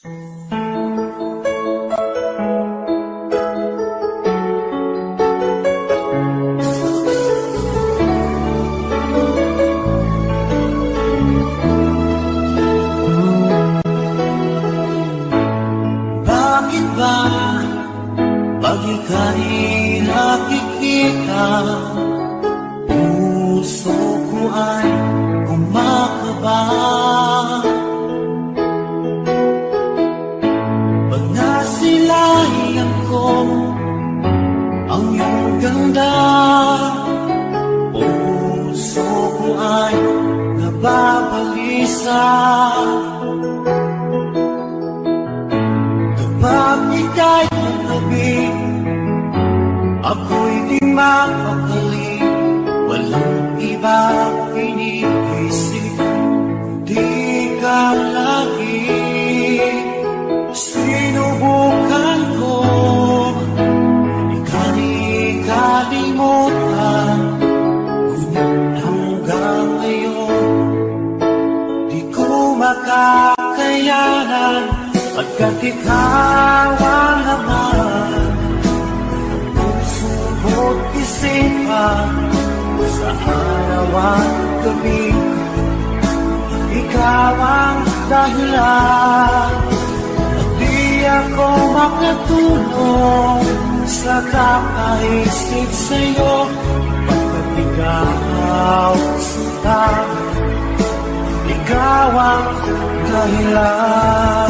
Bakit ba pag ika'y nakikita, puso ko ay kumakaba? Pag nasilayan ko ang iyong ganda, puso ko ay nababalisa. Kapag ika'y katabi, ako'y di mapakali. Walang ibang iniisip, di ka lagi. Sinubukan ko ika'y kalimutan, ngunit hanggang ngayon di ko makakayanan. Pagkat ikaw ang laman ng puso mo't isipan, sa araw at gabi, ikaw ang dahilan. At di ako makatulog sa kakaisip sa'yo, pagkat ikaw sinta, ikaw ang dahilan.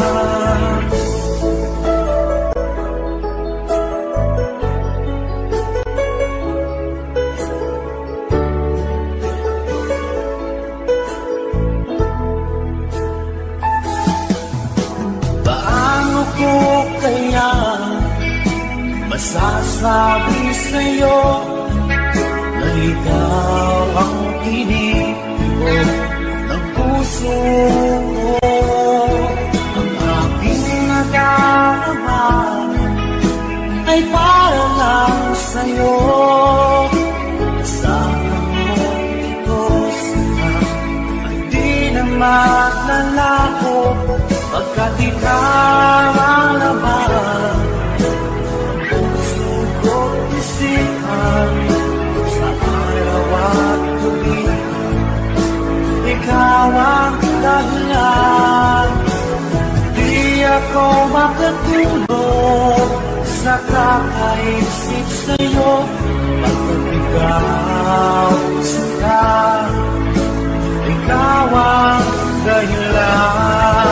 Paano ko kaya masasabi sa'yo na ikaw ang pinipili ng puso ko? Ang aking nadarama ay para lang sa'yo. Sana mo ito sana ay di naman lalako, pagkat ikaw ang laman ng puso ko't isipan, sa araw at gabi, ikaw ang dahilan. Di ako makatulog sa kakaisip sa'yo, pagkat ikaw sinta, ikaw ang dahilan.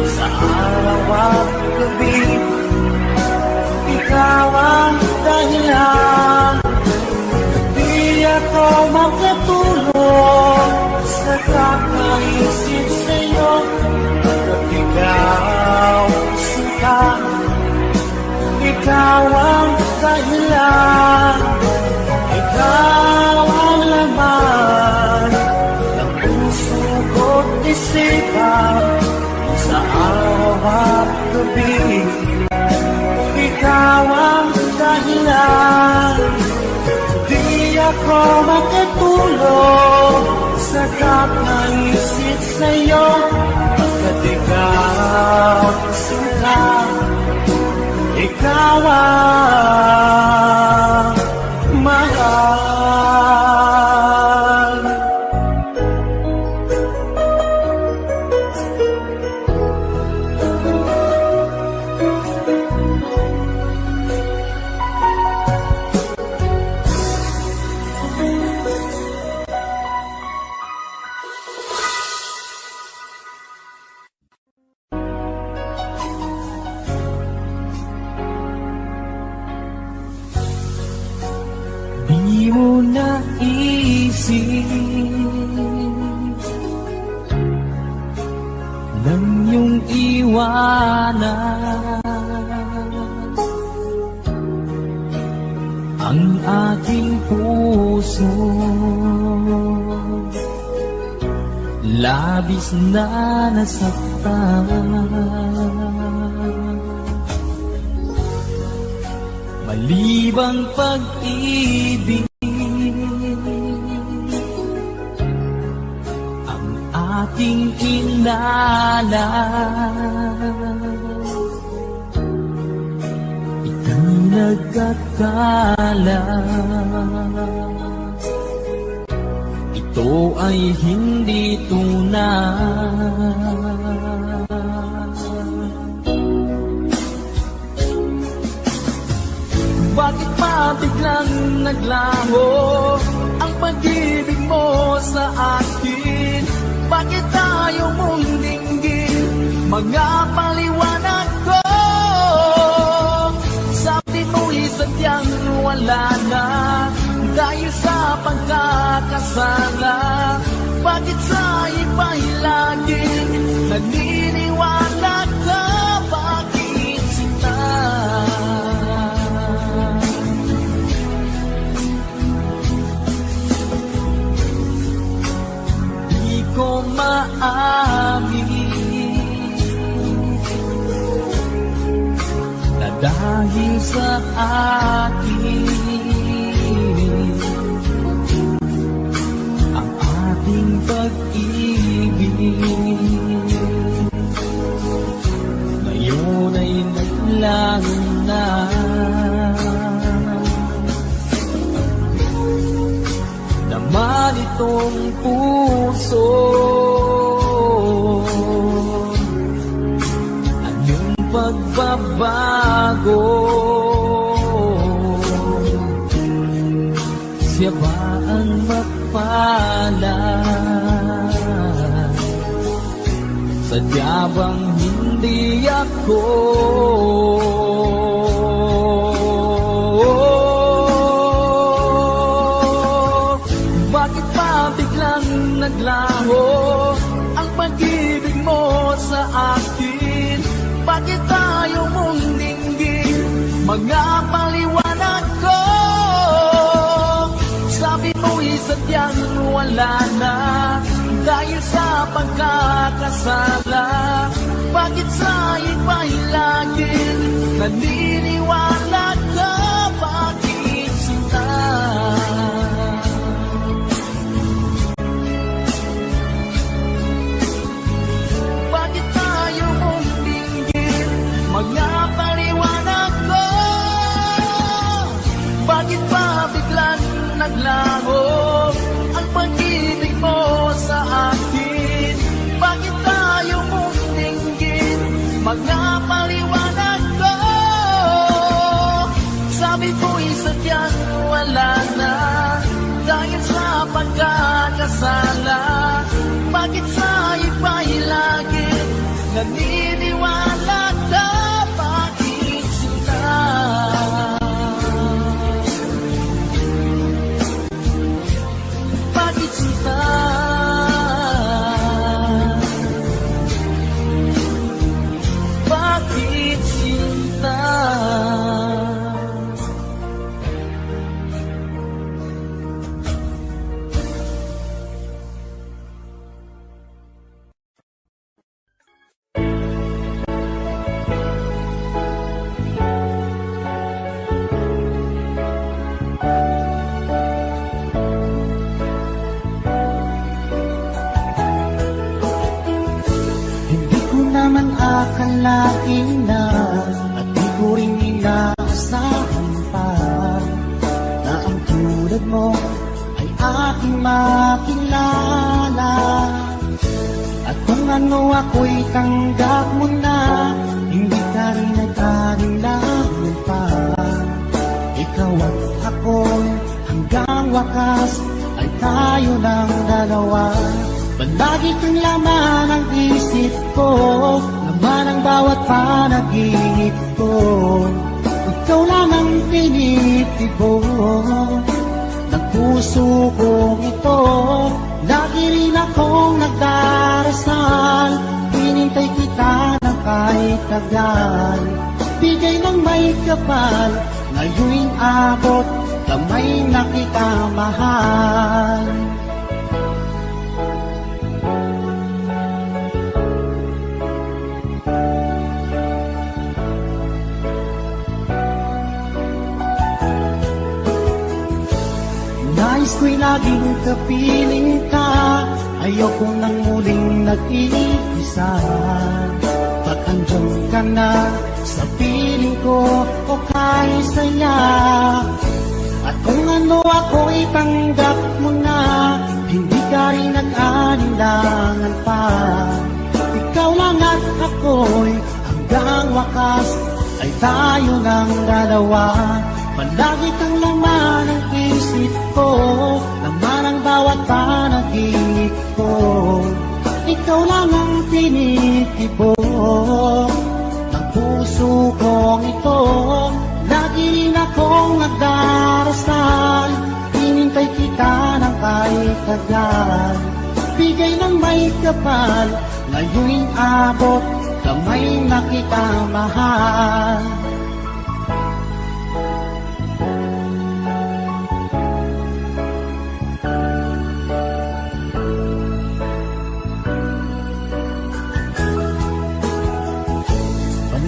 Sa araw at gabi, ikaw ang dahilan. Di ako makatulog sa kakaisip sa'yo, pagkat ikaw sinta, ikaw ang dahilan. Ikaw ang laman ng puso ko't isipan, sa araw at gabi, ikaw ang dahilan. Di ako makatulog sa kakaisip sa'yo, pagkat ikaw sinta, ikaw ang mahal. Di mo naisip nang iyong iwanan ang aking puso. Labis na nasaktan, malibang pag-ibig ang aking inala. Ika'y nagkakala ito ay hindi tunay. Bakit pa biglang naglaho ang pag-ibig mo sa akin? Bakit tayo mong dinggin mga paliwanag ko? Sabi mo'y sadyang wala na dahil sa pagkakasala. Bakit sa iba'y laging naniniwala ka? Bakit sila? Di ko maamin na dahil sa akin pag-ibig ngayon ay naglang na. Naman itong puso, anong pagbabago? Siya ba ang mapalad? Sadya bang hindi ako? Bakit pa biglang naglaho ang pag-ibig mo sa akin? Bakit tayo mong dinggin mga paliwanag ko? Sabi mo'y sadyang wala na dahil sa pagkakasala. Bakit sa iba'y laging naniniwala ka? Bakit sila? Bakit tayo mong dinggin mga paliwanag ko? Bakit pa biglang naglaho ang pag-ibig mo sa akin? Bakit tayo mong dinggin mga paliwanag ko? Sabi ko'y sadyang wala na dahil sa pagkakasala. Bakit sa iba'y lagi naniniwala ka? Bakit sila? Bakit sila? Bakit sila? naman akalain na at di ko rin inaasahan pa na ang tulad mo ay aking makilala. At kung ano ako'y tanggap mo na, hindi ka rin nag-arilangan pa. Ikaw at ako hanggang wakas ay tayo ng dalawa. Palagi kang laman ang isip ko, laman ang bawat panaginip ko. Ikaw lang ang tinitibo, puso kong ito. Lagi rin akong nagdarasal, hinintay kita ng kahit tagal. Bigay ng may kapal, ngayon'y abot, kamay na kita mahal. Nais ko'y laging kapiling ka, ayoko nang muling nag-iisa. Pag andyan ka na sa piling ko, o kahit saya. At kung ano ako'y tanggap mo na, hindi ka rin nag-alinlangan pa. Ikaw lang at ako'y hanggang wakas ay tayo ng dalawa. Palagi kang laman ng isip ko, laman ang bawat panaginip ko. Ikaw lang ang tinitibok ng puso kong ito. Lagi rin akong nagdarasal, hinintay kita ng kahit tagal. Bigay ng may kapal, ngayon'y abot, kamay na kita mahal.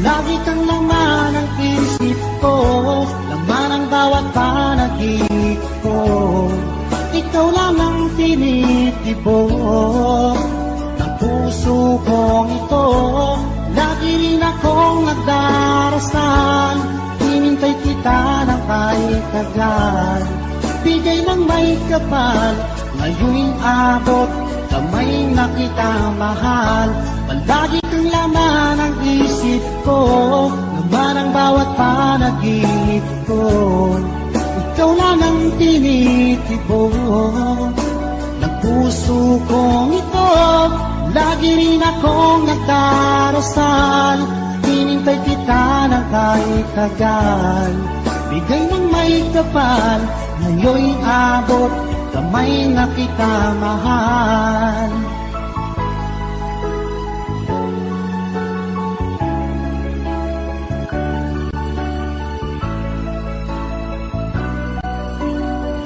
Lagi kang laman ng isip ko, laman ang bawat panaginip ko. Ikaw lang ang tinitibok ng puso kong ito. Lagi rin akong nagdarasal, hinintay kita ng kahit tagal. Bigay ng may kapal, ngayon'y abot, kamay na kita mahal. Palagi kang laman ang isip ko, laman ang bawat panaginip ko. Ikaw lang ang tinitibok ng puso kong ito. Lagi rin akong nagdarasal, hinintay kita ng kahit tagal. Bigay ng may kapal, ngayon'y abot, kamay na kita mahal.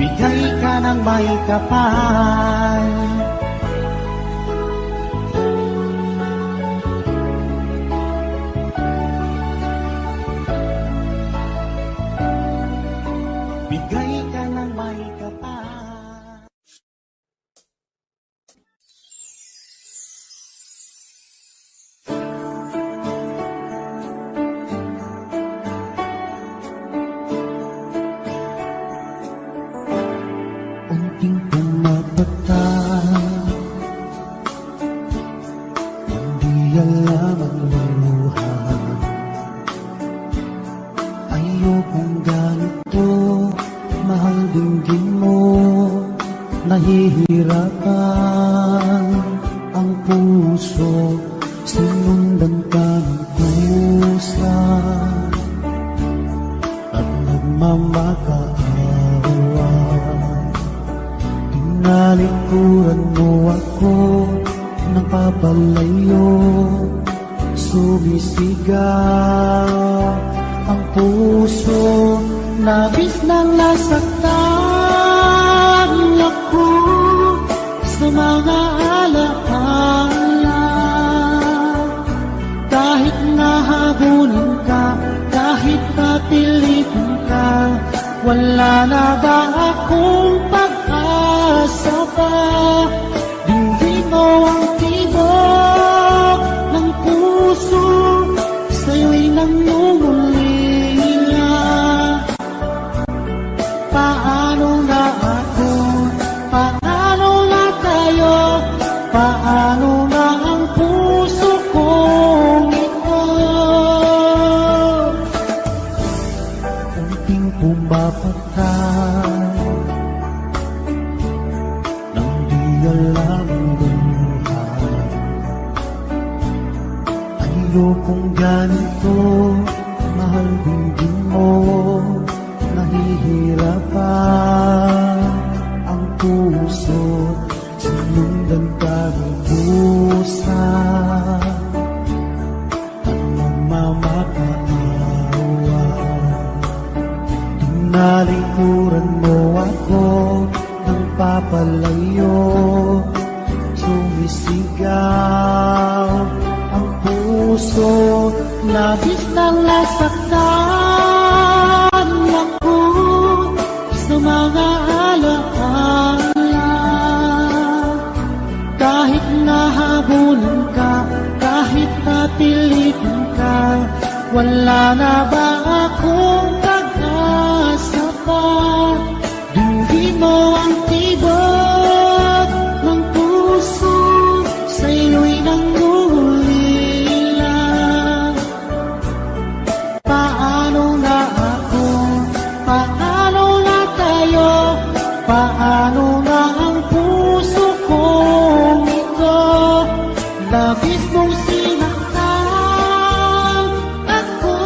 Bigay ka ng may kapal. Bigay ka ng may kapal. Unting pumapatag, hindi alam ang luha. Ayokong ganito, mahal dinggin mo, nahihirapan ang puso, sinundan ka ng kusa at nagmamakaawa. Tinalikuran mo ako ng papalayo, sumisigaw ang puso, nabis nang nasaktan ako sa mga alaala. Kahit nahagunin ka, kahit napilitin ka, wala na ba akong pag-asa pa? Dinggin mo ang tibok ng puso, sa'yo'y nangungulila. Paano na ako? Paano na tayo? Paano na ang puso kong ito? Unting pumapatay nang di alam ang buhay. Ayokong ganito, mahal dinggin mo, nahihirapan nakakaawa. Nalikuran mo ako ng papalayo, sumisigaw ang puso, labis nang nasaktan ako sa mga alaala. Kahit nahabulan ka, kahit napilitan ka, wala na ba akong pag-asa pa? Dinggin mo ang tibok ng puso, sa'yo'y nangulila. Paano na ako? Paano na tayo? Paano na ang puso kong ito? Labis mong sinaktan ako,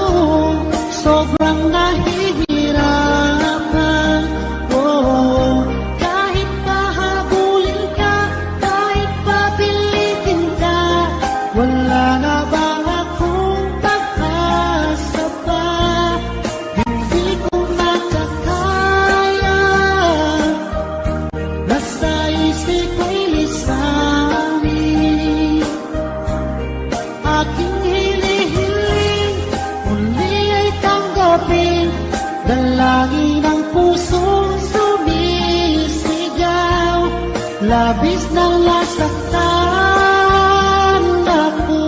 sobrang nahihirapan. Oh, kahit pahabulin ka, kahit papilitin ka, wala na ba akong pag-asa pa? Hindi ko makakaya, nasa isip ko'y lisanin. Aking hinihiling, muli ay tanggapin, dalangin ang pusong sumisigaw, labis ng nasaktan ako.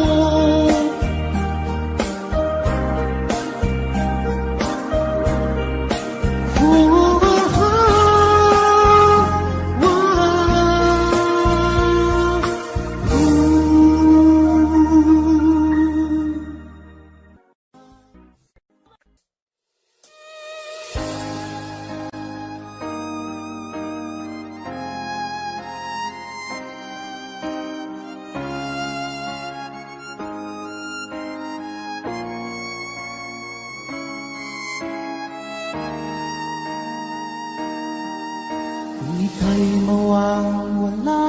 Kung ika'y mawawala,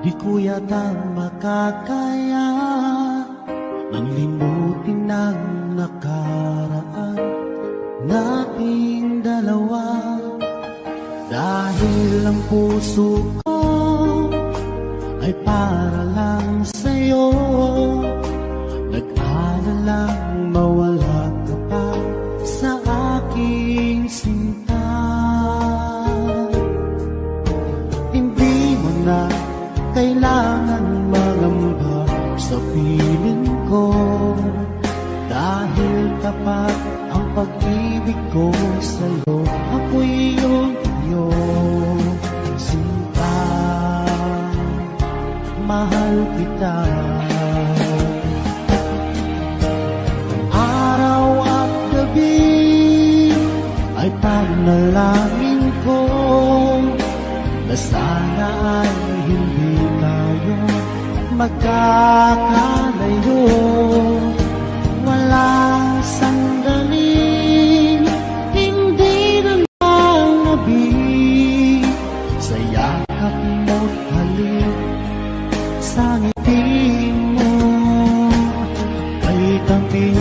di ko yata makakaya nang limutin ang nakaraan nating dalawa. Dahil ang puso ko ay para lang sa'yo, nag-aalalang mawala ka pa sa aking sinta. Hindi mo na kailangan mangamba sa piling ko, dahil tapat ang pag-ibig ko sa'yo. Ako'y iyong sinta, mahal kita. Araw at gabi ay panalangin ko na sana ay hindi tayo magkakalayo. Walang sandaling hindi na lang nabig sa yakap mo't halik, sa ngiti mo ay tamis.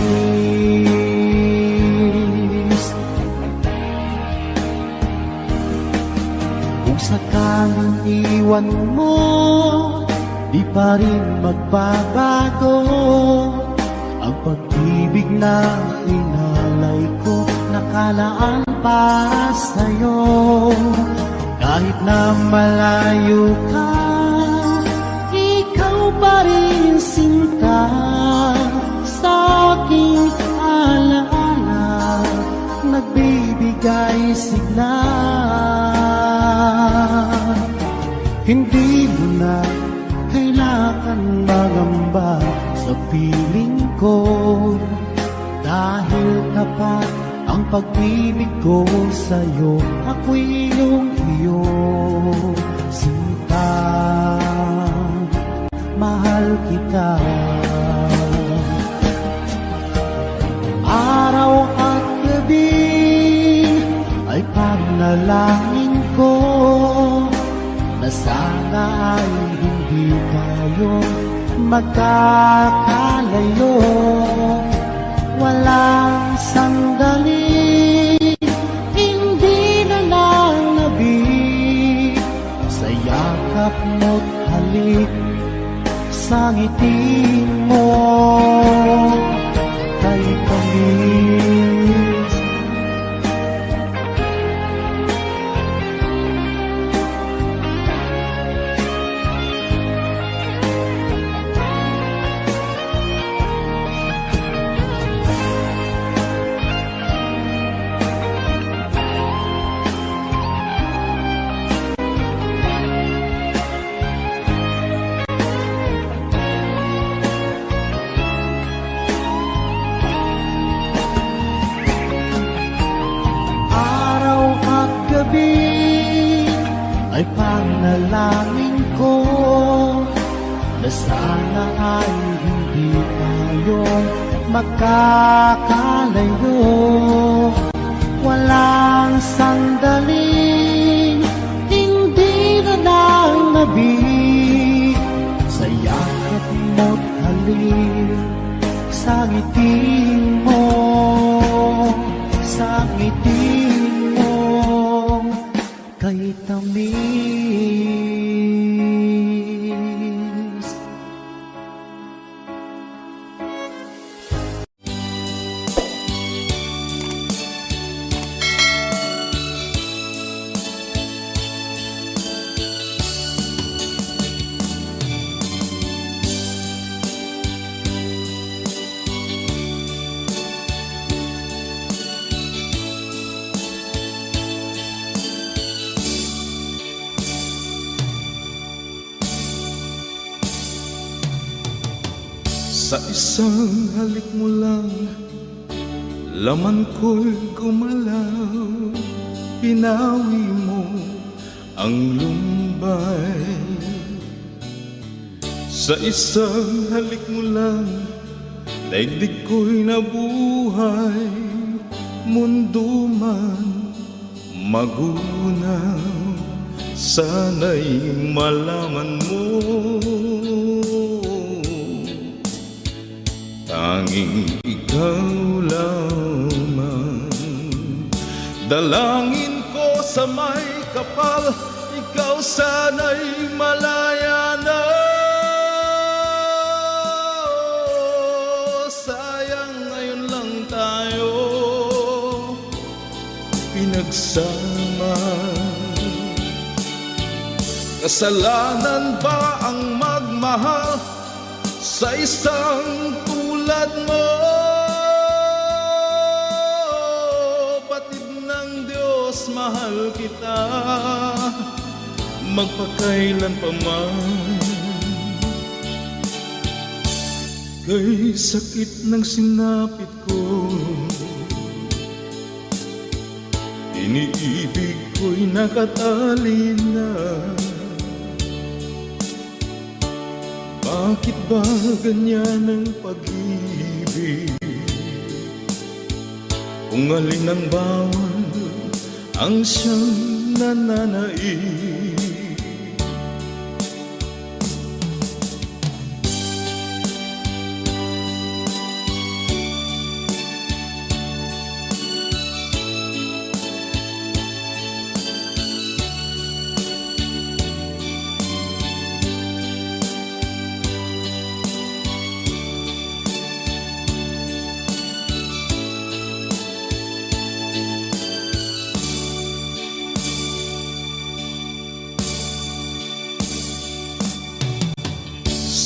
Kung sakaling iwan mo, di pa rin magbabago ang pag-ibig na inalay ko, nakalaan para sa'yo. Kahit na malayo ka, ikaw pa rin sinta sa aking alaala, nagbibigay sigla. Hindi mo na kailangan mangamba sa piling ko, dahil tapat ang pag-ibig ko sa'yo. Ako'y iyong sinta, mahal kita. Araw at gabi ay panalangin ko na sana ay hindi tayo magkakalayo. Araw at gabi ay panalangin ko na sana ay hindi tayo magkakalayo. Walang sandaling hindi na nangabig sa yakap mo't halik, sa ngiting mo, sa ngiting mo kay tamis. Sa isang halik mo lang, laman ko'y gumalaw. Pinawi mo ang lumbay. Sa isang halik mo lang, daigdig ko'y nabuhay. Mundo man magunaw, sana'y malaman mo. Tanging ikaw lamang, dalangin ko sa may kapal, ikaw sana'y malaya na. Sayang ngayon lang tayo pinagsama. Kasalanan ba ang magmahal sa isang tulad mo? Batid ng Diyos, mahal kita magpakailan pa man. Kay sakit ng sinapit ko, iniibig ko'y nakatali na. Bakit ba ganyan ang pag-ibig? Kung alin ang bawal ang siyang nananaig.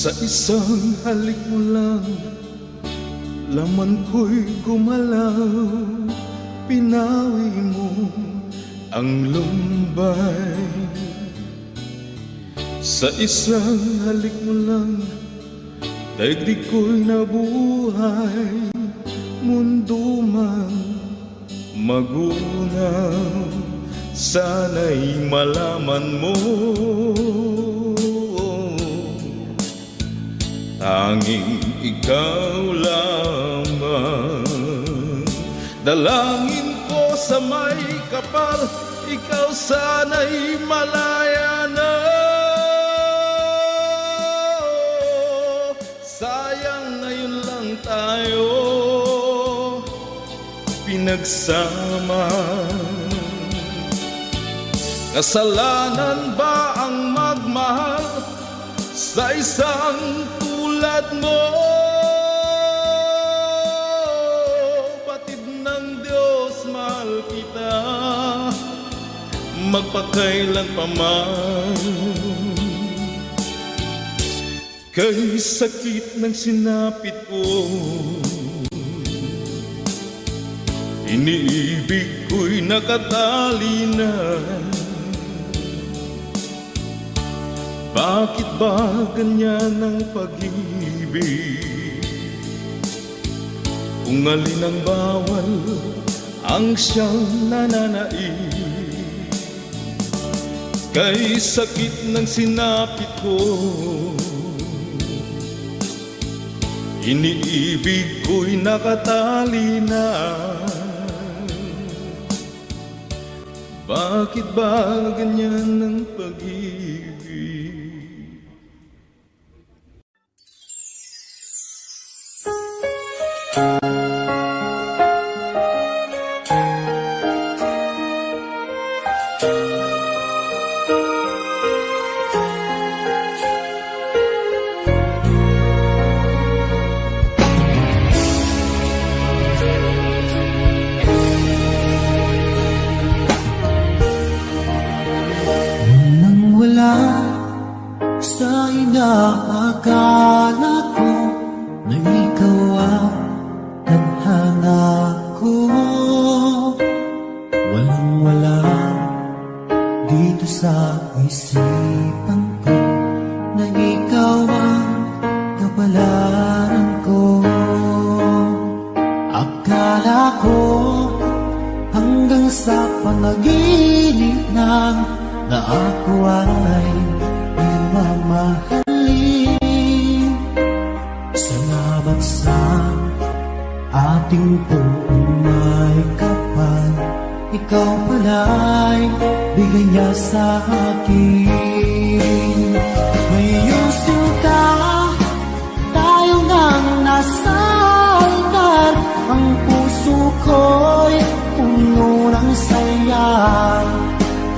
Sa isang halik mo lang, laman ko'y gumalaw. Pinawi mo ang lumbay. Sa isang halik mo lang, daigdig ko'y nabuhay. Mundo man magunaw, sana'y malaman mo. Tanging ikaw lamang, dalangin ko sa may kapal, ikaw sana'y malaya na. Sayang ngayon lang tayo pinagsama. Kasalanan ba ang magmahal sa isang tulad mo? magpakailan pa man. Kay sakit ng sinapit ko, iniibig ko'y nakatali na. Bakit ba ganyan ang pag-ibig? Kung alin ang bawal ang siyang nananaig. Kay sakit ng sinapit ko, iniibig ko'y nakatali na. Bakit ba ganyan ang pag-ibig? Sa inaakala ko na ikaw ang tadhana ko, walang-wala dito sa isipan ko na ikaw ang kapalaran ko. Akala ko hanggang sa panaginip na ako ay mamahalin. Salamat sa ating may kapal, ikaw pala'y bigay niya sa akin. Ngayong sinta, tayo nang nasa altar, ang puso ko'y puno ng saya.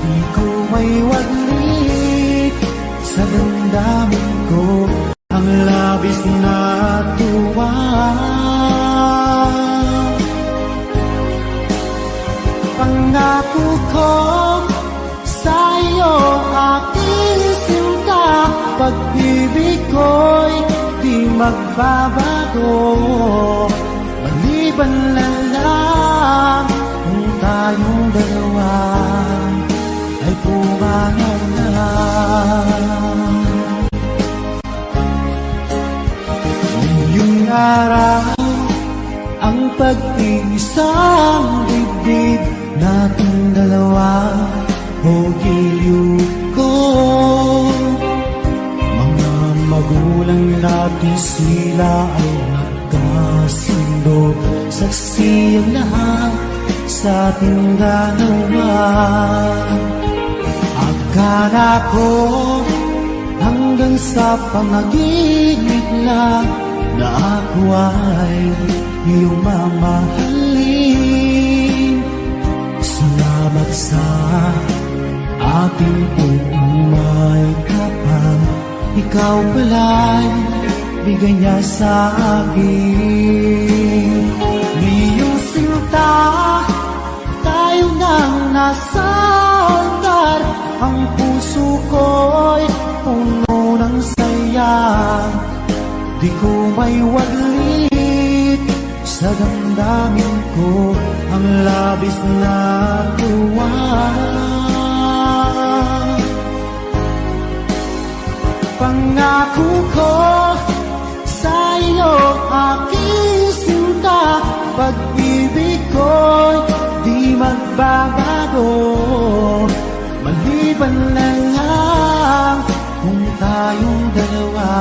Di ko may waglit sa damdamin ko ang labis na tuwa. Pangako ko sa iyo, aking sinta, pag-ibig ko'y di magbabago. Maliban na lang kung tayong dalawa ay pumanaw na. Ngayong araw, ang pag-iisang dibdib nating dalawa, o giliw ko. Mga magulang natin sila ay nagkasundo, saksi ang lahat sa ating dalawa. Akala ko hanggang sa panaginip lang na ako ay iyong mamahalin. Salamat sa ating may kapal, ikaw pala'y bigay niya sa akin. Ngayong sinta, tayo nang nasa altar, ang puso ko'y puno ng saya. Di ko may waglit sa damdamin ko ang labis na tuwa. Pangako ko sa iyo, aking sinta, pag-ibig ko'y di magbabago. Maliban na lang kung tayong dalawa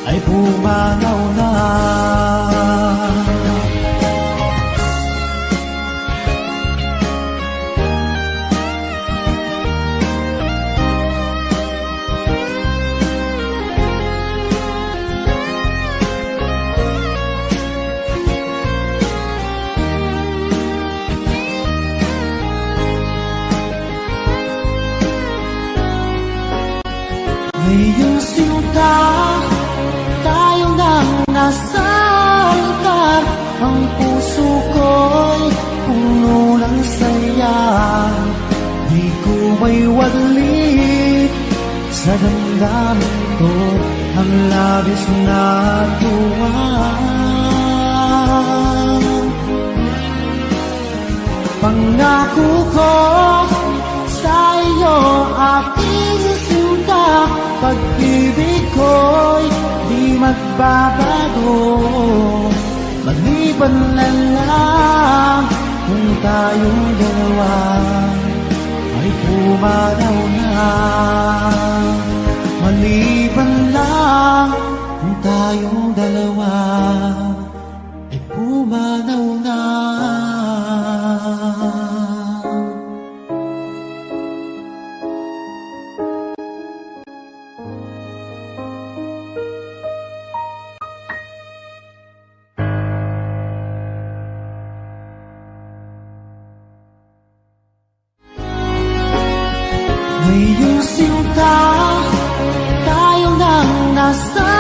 ay pumanaw na. Ngayong sinta, tayo nang nasa altar, ang puso ko'y puno ng saya. Di may wadli sa damdamin ko, ang labis na tuwa. Pangako ko sa iyo, aking sinta, pag-ibig ko'y di magbabago. Maliban na lang kung tayong dalawa ay pumanaw na. Maliban lang kung tayong dalawa ay pumanaw na. Ngayong sinta, tayo nang nasa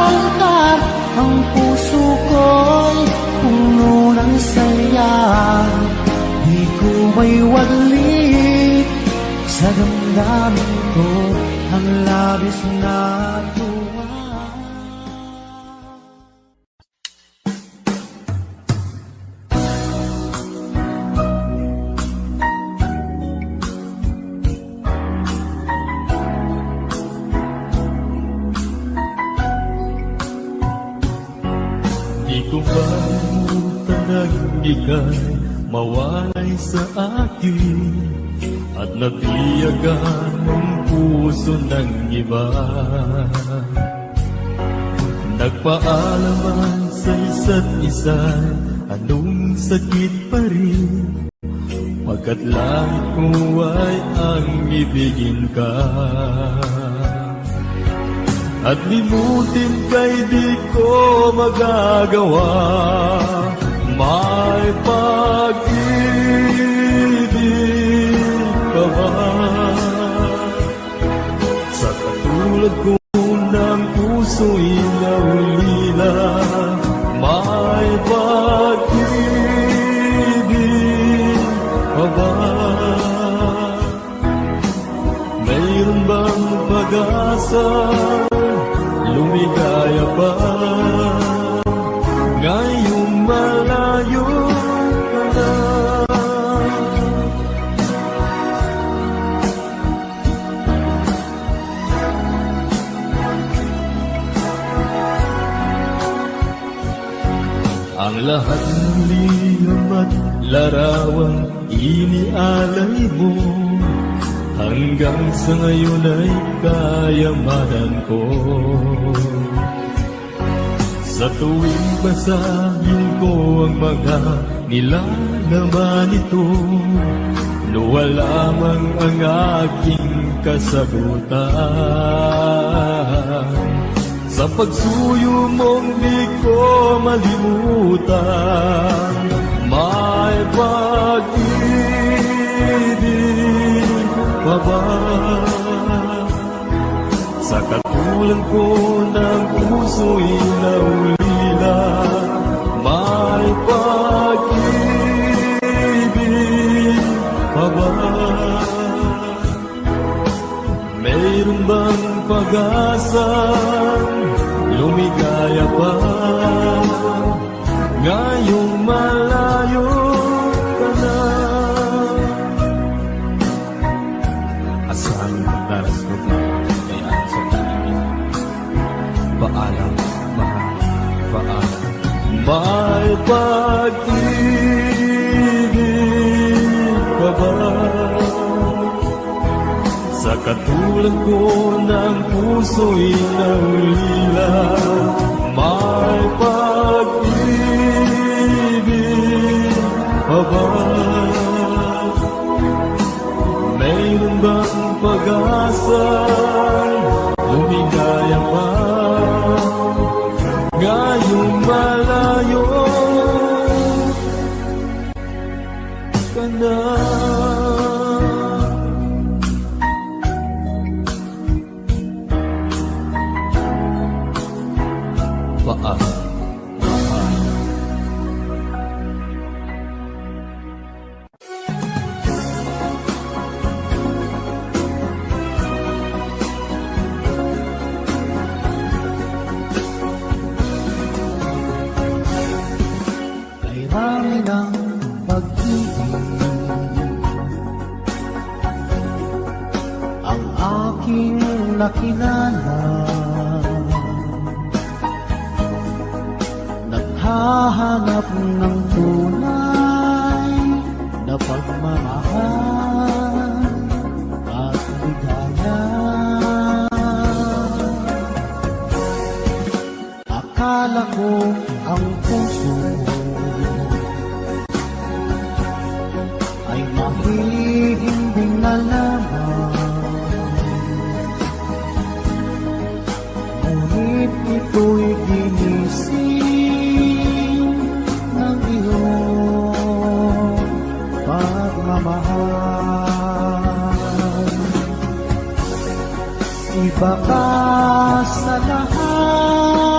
altar. Ang puso ko'y puno ng saya. Di ko may wadli sa damdamin ko, ang labis na tuwa. Di ko malimutan ang ika'y mawalay sa akin at nabiyagan ang puso ng iba. Nagpaalaman sa isa't isa, anong sakit pa rin, pagkat langit ko ay ang ibigin ka. At limutin ka'y di ko magagawa, may pag-ibig ka ba? Sa katulad ko ng puso'y naulila, may pag-ibig ka ba? Mayroon bang pag-asa? Lumigaya pa ngayong malayo ka na. Ang lahat ng liham at larawan inialay mo, hanggang sa ngayon ay kayamanan ko. Sa tuwing basahin ko ang mga nilalaman ito, luwa lamang ang aking kasagutan. Sa pagsuyo mong di ko malimutan, may pag-ibig pa ba? Sa katulad ko ng puso'y naulila, may pag-ibig pa ba? Mayroon bang pag-asa, lumigaya pa ngayong malayo ka na? Asahan mo ang daras ko kay ang sa talimig. Paalam, mahal, paalam. May pag-ibig ka ba? Sa katulad ko ng puso'y naulila, may pag-ibig pa ba? Mayroon bang pag-asa, lumigaya pa ngayong malayo ka na? dami ng pag-ibig ang aking nakilala. Naghahanap ng tunay na pagmamahal at ligaya. Akala ko ang puso ay mahihimbing na lamang, ngunit ito'y ginising ng iyong pagmamahal. Iba ka sa lahat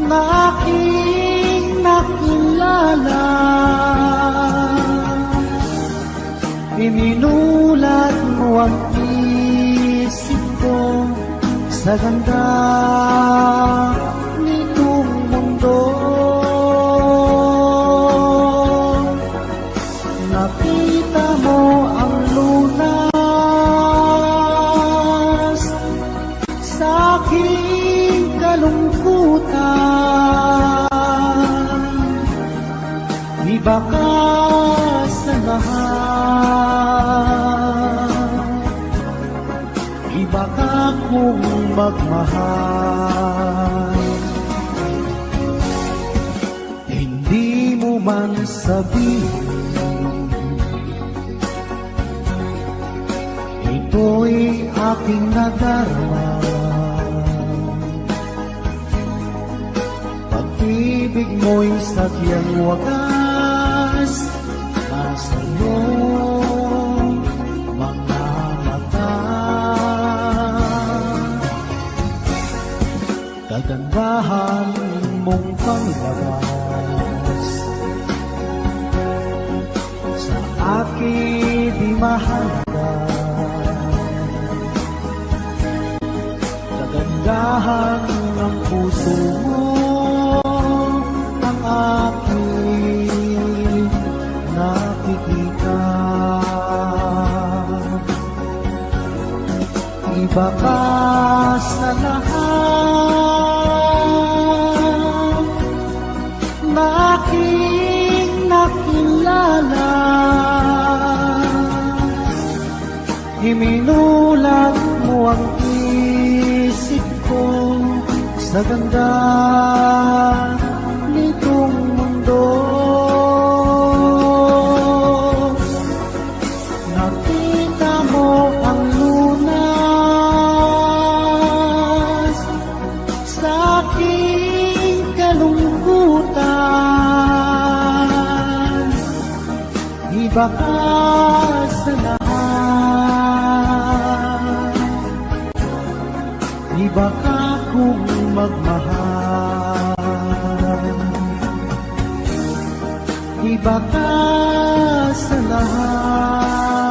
na aking nakilala. Ininulat mo ang isip ko sa ganda nitong mundo. Nakita mo ang lunas sa aking kalungkutan. Iba ka sa lahat, iba ka kung magmahal. Hindi mo man sabihin, ito'y aking nadarama. Pag-ibig mo'y sadyang wagas nasa iyong mga mata. Kagandahan mong panglabas sa akin di mahalaga. Kagandahan ng puso mo ang aking nakikita. Iba ka sa lahat na aking nakilala. Iminulat mo ang isip ko sa ganda nitong mundo. Nakita mo ang lunas sa aking kalungkutan. Iba ka sa lahat, iba ka kung magmahal. Iba ka sa lahat,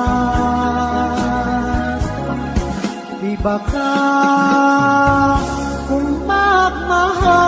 iba ka kung magmahal.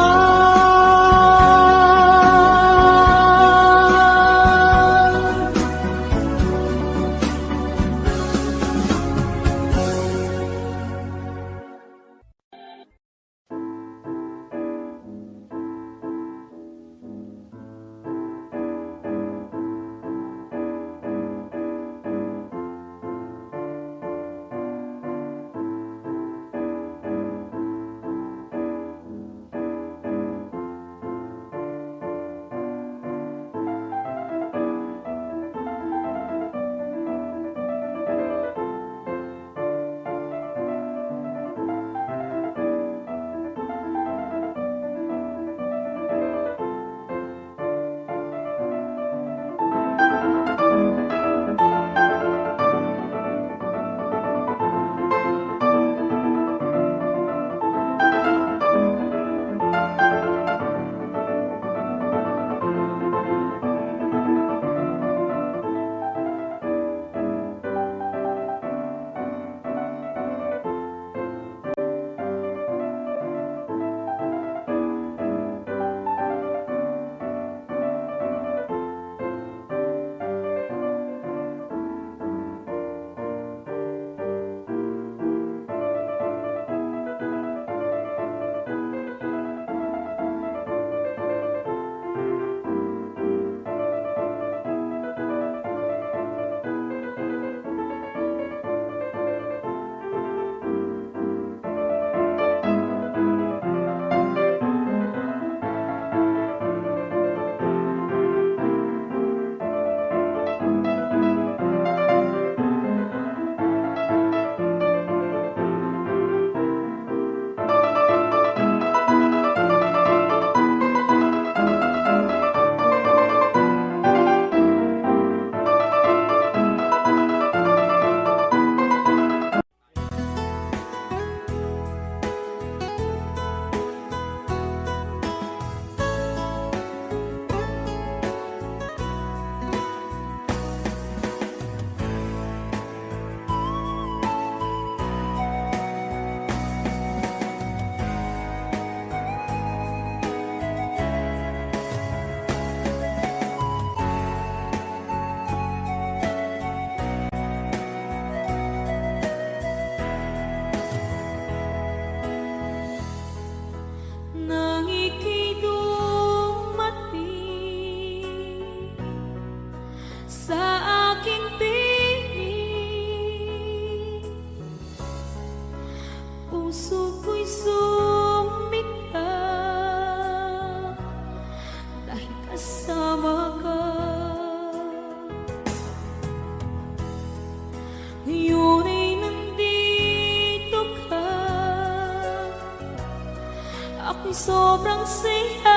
sobrang saya.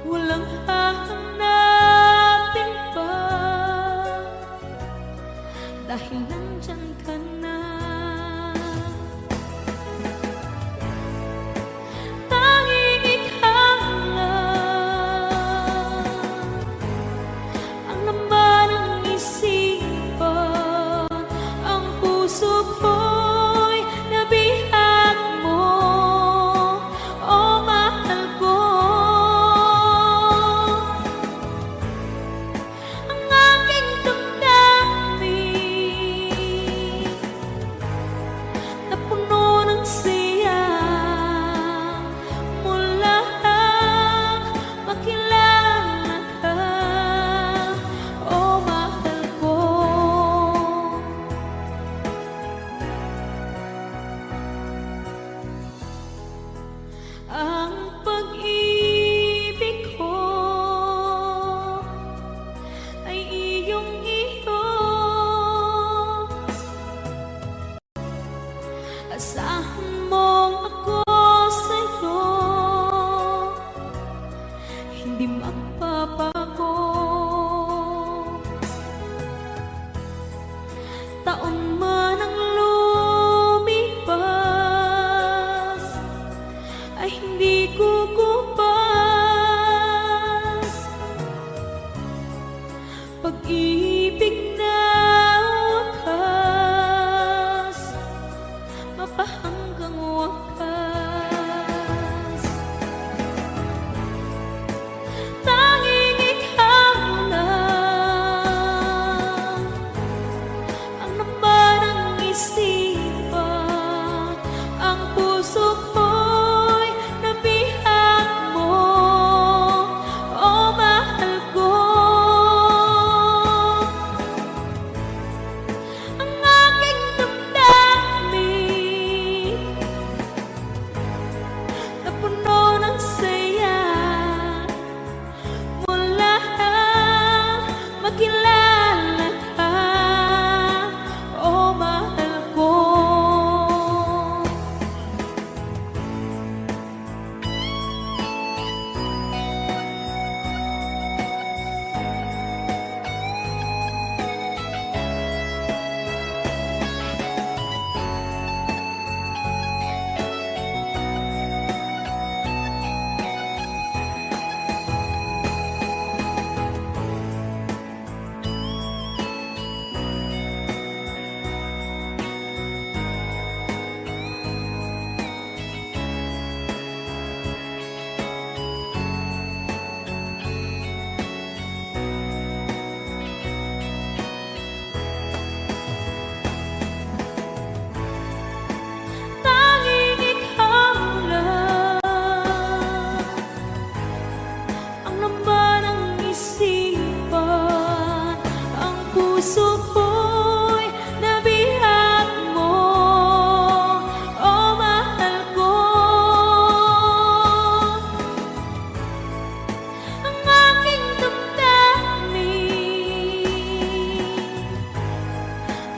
Walang hahanapin pa, dahil nandyan ka na. Tanging ikaw lang ang laman ng isipan, ang puso ko'y nabihag mo, o mahal ko. Ang aking damdamin na puno ng siya, mula nang makilala ka, o mahal ko. Ang pag-ibig ko ay iyong-iyo. Asahan mong ako sa'yo, hindi magbabago. Taon man ang lumipas, ay hindi kukupas. Pag-ibig na wakas, mapahanggang wakas. Tanging ikaw lang ang laman ng isipan, ang puso ko'y nabihag mo, o mahal ko. Ang aking damdamin na puno ng saya, mula nang makilala ka, o mahal ko. Tanging ikaw lang ang laman ng isipan, ang puso ko'y nabihag mo, o mahal ko. Ang aking damdamin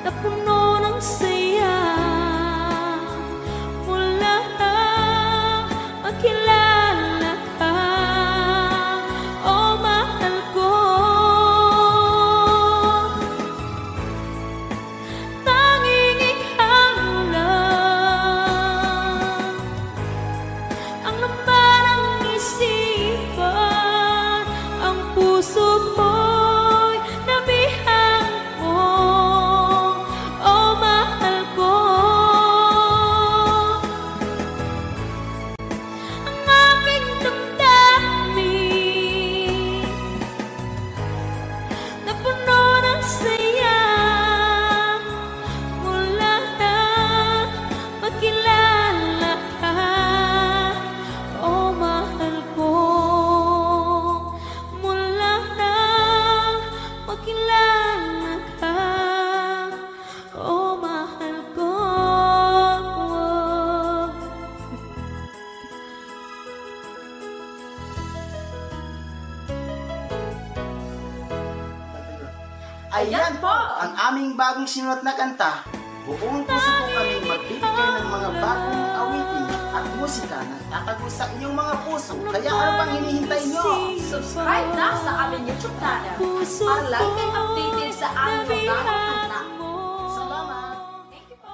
na puno ng saya, mula nang makilala ka, o mahal ko. Tanging ikaw lang ang laman ng isipan, ang puso ko'y nabihag mo, o mahal ko. Ang aking damdamin na puno ng saya, mula nang makilala ka, o mahal ko. Mula nang makilala ka, o mahal ko. Ayan po ang aming bagong sinulat na kanta. Buong puso po kaming bibigay ng mga bagong awitin at musika na tatago sa inyong mga puso. Kaya ano pang hinihintay nyo? Subscribe na sa aming YouTube channel para lagi kayong updated sa aming mga kanta. Salamat! Thank you po.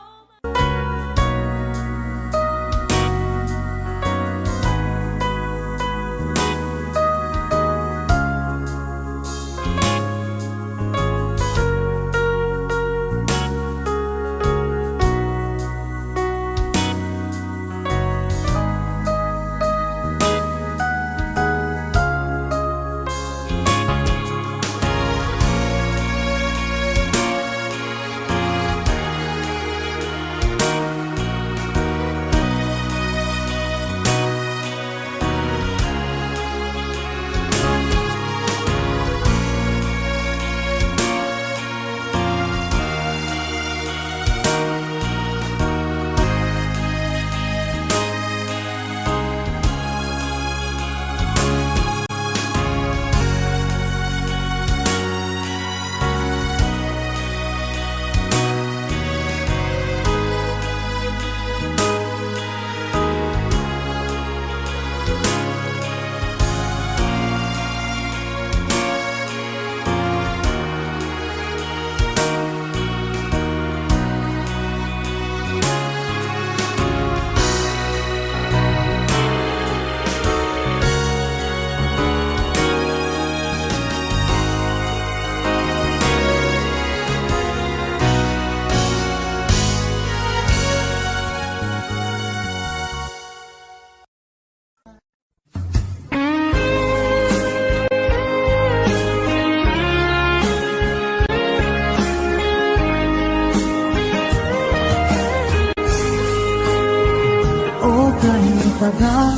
O kay tagal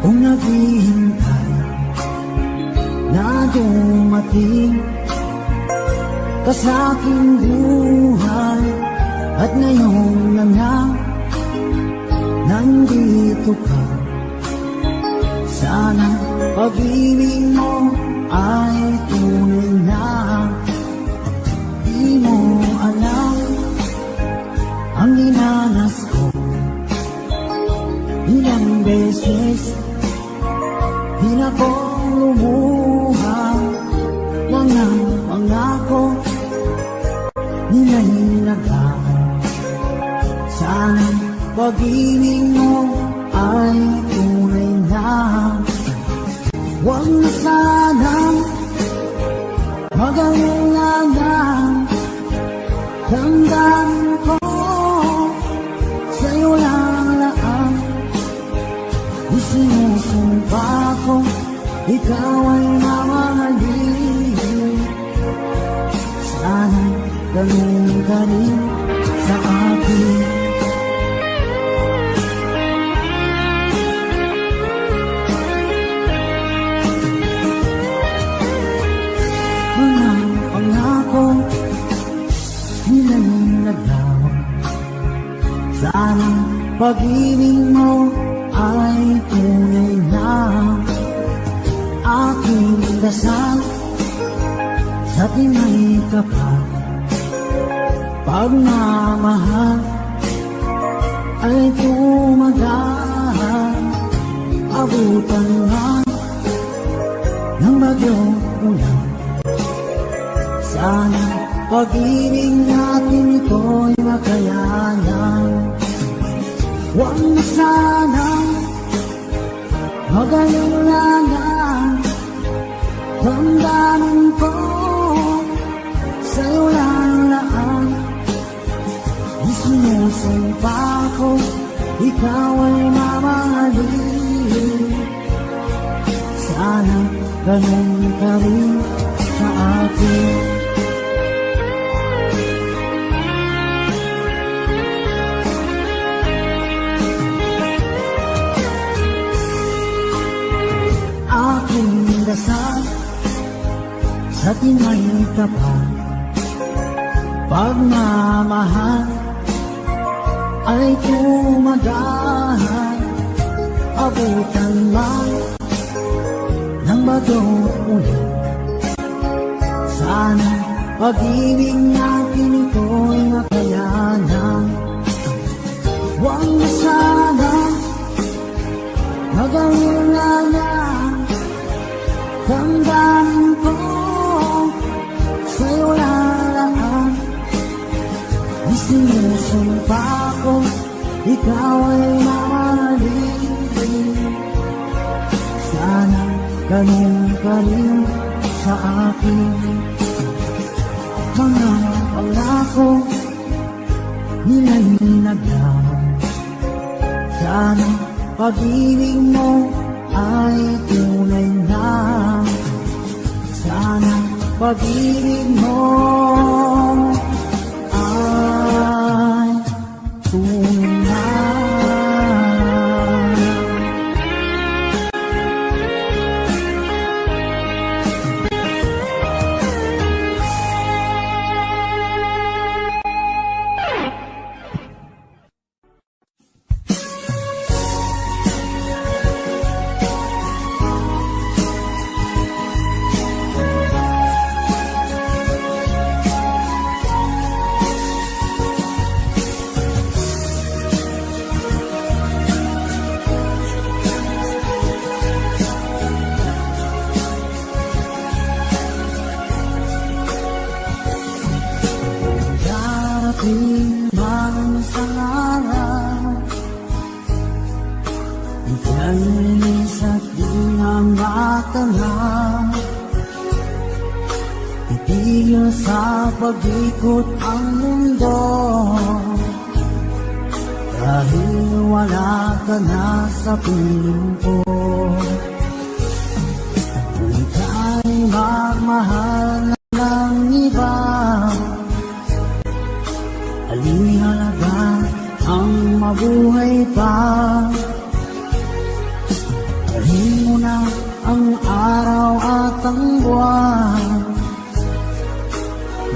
kung naghihintay na dumating ka sa aking buhay at ngayon na nga nandito ka. Sana pag-ibig mo ay tunay na. Di mo alam ang dinanas ko. Ilang beses di na ko lumuha. Mga pangako nilailagaan. Sana pag-ibig mo ay tunay na. Huwag na sanang mag-alala. Damdamin ko sa'yo lalaan. Isinusumpa ko ikaw ay mamahalin. Sana ganun ka rin sa akin. Mga pangako nilalagaw. Sana pag-ibig mo ay tunay na. Aking dasal sa tinay kapal. Pagmamahal ay tumagal. Abutan nga ng bagyong ulan. Sana pag-ibig natin ito'y makayanan. Huwag na sanang mag-alala na. Damdamin ko sa'yo lalaan. Isinusumpa ko ikaw ay mamahalin. Sana ganun ka rin sa akin. Aking dasal sa tinay kapal. Pagmamahal ay tumagal. Abutan lang ng bagyong ulan. Sana pag-ibig natin ito'y makayanan. Sumpa ko, ikaw ay mahalin. Sana ganun ka rin sa akin. Mga pangako, hinanagyan. Sana pag-ibig mo ay tunay na. Sana pag-ibig mo ay tunay na. Darating man sa araw, ika'y linis at di na matanaw. Itigil sa pag-ikot ang mundo, dahil wala ka na sa piling ko. Kung ika'y magmahal ng iba, alin halaga ang mabuhay pa? Dalhin mo na ang araw at ang buwan,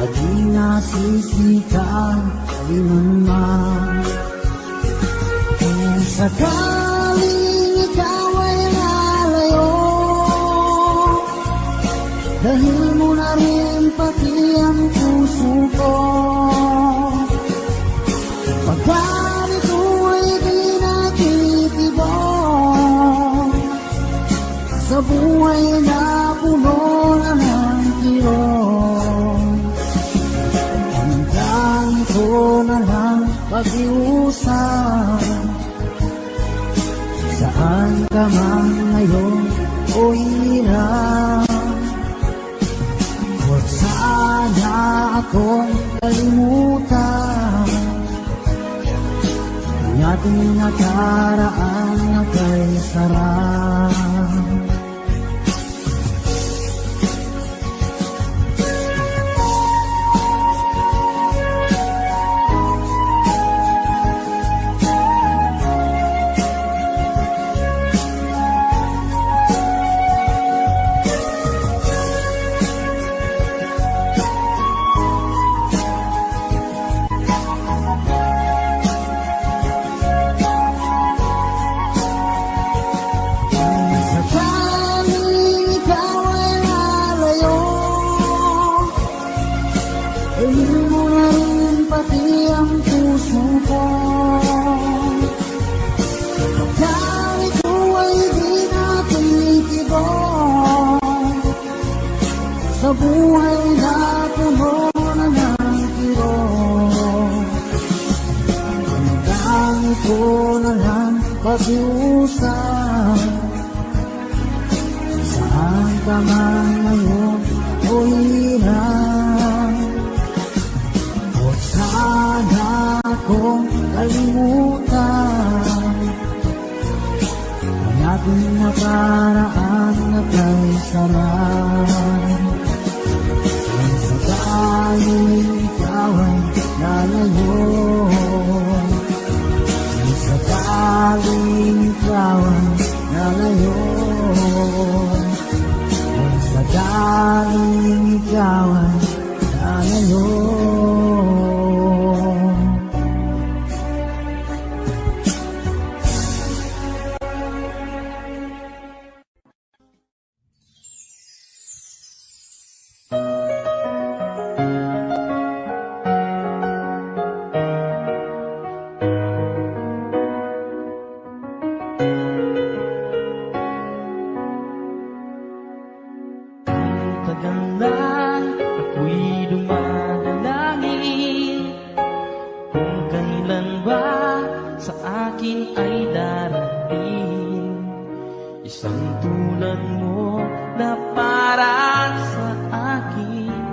na di nasisikat man. Kung sakaling ikaw ay lalayo, dahil mo na rin pati ang puso ko. Pagkalit ko ay di nakikibong sa buhay na puno na ng kirong. Ang dami ko na lang pag-iusap, saan ka man ngayon o hirap. Huwag sana akong kalimutan ang ating nakaraan na kay sarap. Dalhin mo na rin pati ang puso ko. Pagkalit ko ay di nakikibong sa buhay na puno na ng kirong. Ang dami ko na lang pag-iusap, saan ka man ngayon o hirap. Huwag sana akong kalimutan ang ating nakaraan na kay sarap. Kung sakaling ikaw ay lalayo, kung sakaling ikaw ay lalayo, kung sakaling ikaw ay lalayo. Tagal na tulad mo na para sa akin.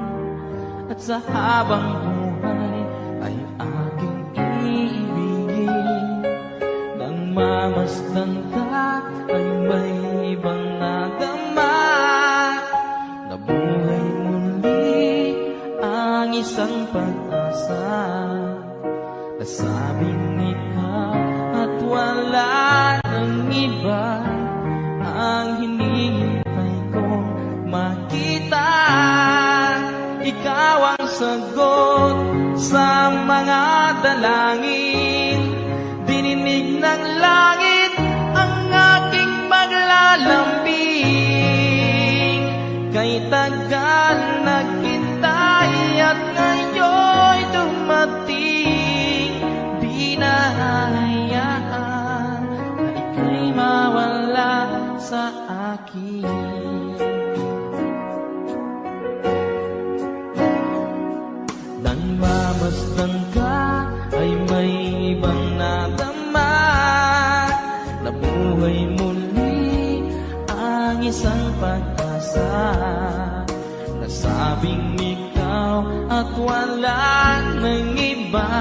At sa habang buhay ay aking iibigin. Nang mamasdan ka ay may ibang nadama. Nabuhay muli ang isang pag-asa. Nasabing ikaw at wala ng iba ang hinihintay kong makita. Ikaw ang sagot sa mga dalangin. Dininig ng langit ang aking paglalambing. Kay tagal naghintay at ngayon'y dumating. Di na hahayaan na ika'y mawala sa akin. Nang mamasdan ka ay may ibang nadama. Nabuhay muli ang isang pag-asa. Nasabing ikaw at wala ng iba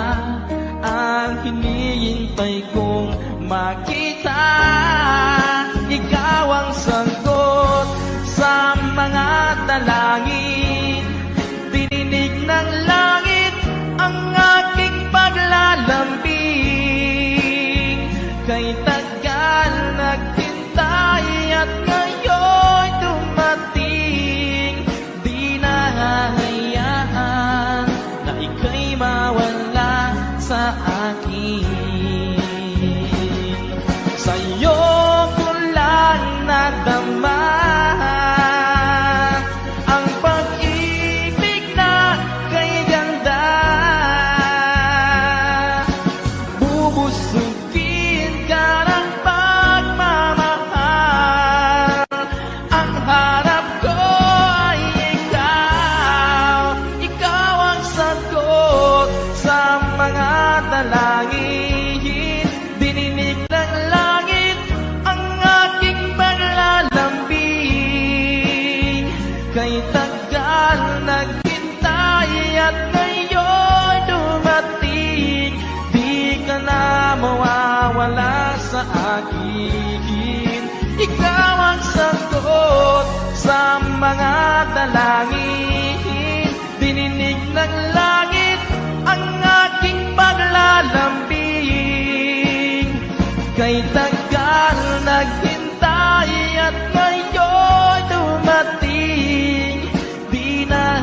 ang hinihintay kong makita. Ikaw ang sagot sa mga dalangin. Dininig ng langit ang aking paglalambing. Kay tagal naghintay at ngayon'y dumating. Di na hahayaan na ika'y mawala sa akin. Sa'yo ko lang nadama ang pag-ibig na kay ganda. Bubusugin ka ng pagmamahal. Ang harap ko ay ikaw. Ikaw ang sagot sa mga dalangin. Dininig ng langit ang aking paglalambing. Kay tagal naghintay at ngayon dumating. Di ka na mawawala sa akin. Ikaw ang sagot sa mga dalangin. Dininig ng langit ang aking paglalambing. Kay tagal naghintay at ngayon dumating. Di na